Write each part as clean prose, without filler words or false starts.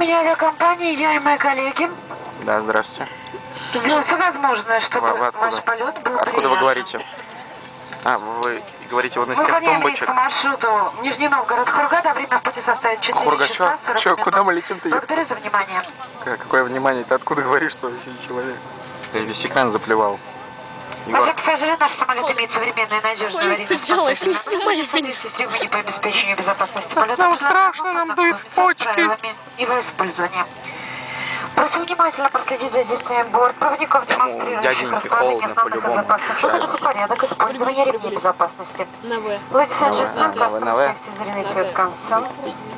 имени авиакомпании я и мои коллеги Да, здравствуйте. сделаем все возможное, чтобы Вы откуда? ваш полет был Откуда вы приятным. говорите? А, вы говорите вот из тех Выполняем рейс тумбочек? по маршруту Нижний Новгород, Хургада. Время в пути составит 4 Хургад, часа 40 чё, минут. куда мы летим-то? Благодарю за внимание. Какое внимание? Ты откуда говоришь, что вообще не человек? Я весь экран заплевал. Уважаемые пассажиры, наш самолет имеет современное и надежное аварийное Ты делаешь, не снимай соответствие меня. требований по обеспечению безопасности полета. Нам страшно, нам дует в почки. Правилами его использования. Просим внимательно проследить за действием бортпроводников, демонстрирующих дяденьке расположение холодно, основных по-любому. безопасных входов и порядок использования ремней безопасности. На В. Ladies and На В, gentlemen, на В. customers safety is really concern.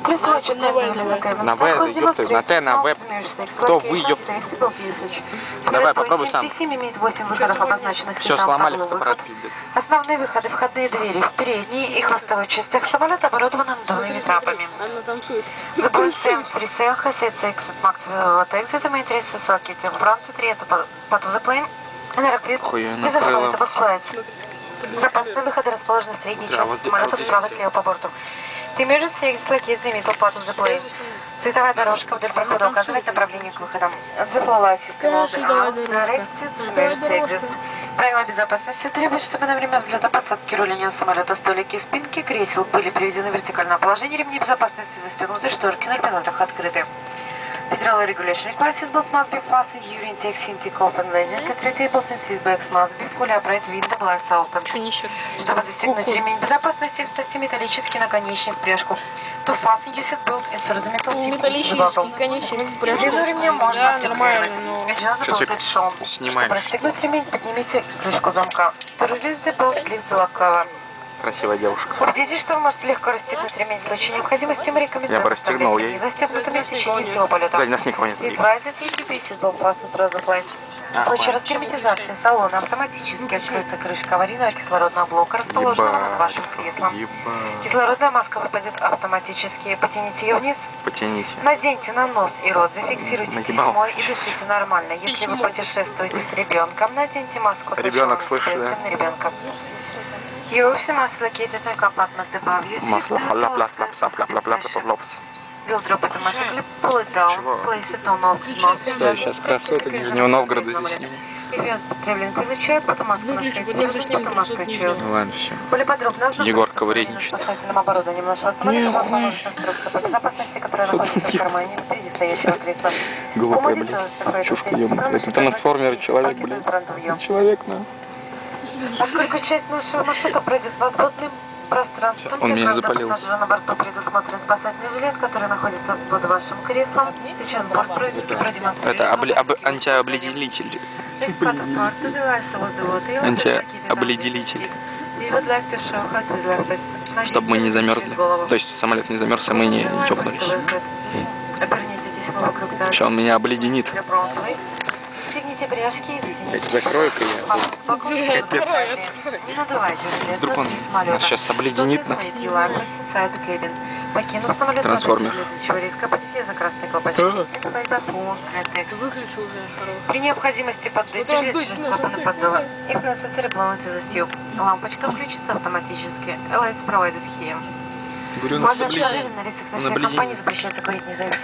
Please watch На В, the на В. На В, да ёпты, на Т, на В. Кто вы, ёп? Давай, попробуй сам. имеет 8 выходов, обозначенных Все, цветом сломали «Табло фотоаппарат, выход». пиздец. Основные выходы, входные двери в передней и хвостовой частях самолета оборудованы надувными трапами. Она танцует. The bird stands for sail has its exit marks with exit and main is socket in front of the part of the plane and repeat Охуенно is a крыло. flight slides. Запасные выходы расположены в средней Да, части вот здесь, самолета вот здесь. справа слева по борту. The emergency exit locates the middle part of the plane. Световая дорожка вдоль прохода указывает направление к выходам. The flow light system will be out, directed to the emergency exits. Правила безопасности требуют, чтобы на время взлета, посадки, руления самолета, столики и спинки кресел были приведены в вертикальное положение, ремни безопасности застегнуты, шторки на иллюминаторах открыты. Federal regulation requires seatbelts must be fastened during taxi, take-off and landing. Tray tables and seatbacks must be fully upright, window lights open. Что несет? Чтобы застегнуть ремень безопасности, вставьте металлический наконечник в пряжку. To fasten your seatbelt, insert the metal tip into the Металлический buckle. конечник в Снизу пряжку. ремня можно Да, отрегулировать. нормально, но... Adjust the Чё ты belt at shown. снимаешь? Чтобы расстегнуть ремень, поднимите крышку замка. To release the belt, lift the lock cover. Красивая девушка. Убедитесь, что вы можете легко расстегнуть ремень. В случае необходимости мы рекомендуем Я бы расстегнул оставлять ей. ремень застегнутыми в течение всего полета. Сзади нас никого нет. В случае разгерметизации салона автоматически откроется крышка аварийного кислородного блока, расположенного над вашим креслом. Ебать. Кислородная маска выпадет автоматически. Потяните ее вниз. Потяните. Наденьте на нос и рот, зафиксируйте Нагибал. письмо и дышите нормально. Если вы путешествуете с ребенком, наденьте маску с Ребенок ушами, слышит, да? на ребенка. You also must locate the compartment above you. Масло. Ла-пла-пла-пла-пла-пла-пла-пла-пла. Will drop automatically, pull it down, Чего? place it on nose. Стой, сейчас красоток Нижнего Новгорода здесь сниму. If traveling with a child, потом маска Выключи, на потом скрипке, заснимем потом маска красоток child. Ну ладно, все. Более подробно ознакомьтесь Егор с ковырядничает. спасательным оборудованием нашего самолета, возможно, инструкция по безопасности, которая находится в кармане впереди стоящего кресла. Глупая, блядь. Чушка ебаная. Это трансформер, человек, блядь. Человек, нахуй. Поскольку часть нашего маршрута пройдет подводным пространством, Он меня для каждого запалил. пассажира на борту предусмотрен спасательный жилет, который находится под вашим креслом. Сейчас бортпроводники продемонстрируют. Это антиобледенитель. Антиобледенитель. Чтобы мы не замерзли. То есть самолет не замерз, а мы не тёпнулись. Сейчас он меня обледенит. Стегните пряжки и затяните. Закрою-ка я. Капец. Не надувайте жилет. Вдруг он нас сейчас обледенит нас. Покинув самолет, Трансформер. следующего риска, потяните за красный колпачок. Выключи уже, хорош. При необходимости поддайте Вот он жилет дует, через знаешь, клапаны поддува. If necessary, blow into the tube. Лампочка включится автоматически. Lights provided here. Говорю, нас Можно обледенит. на рейсах Он нашей обледенит. компании запрещается курить независимо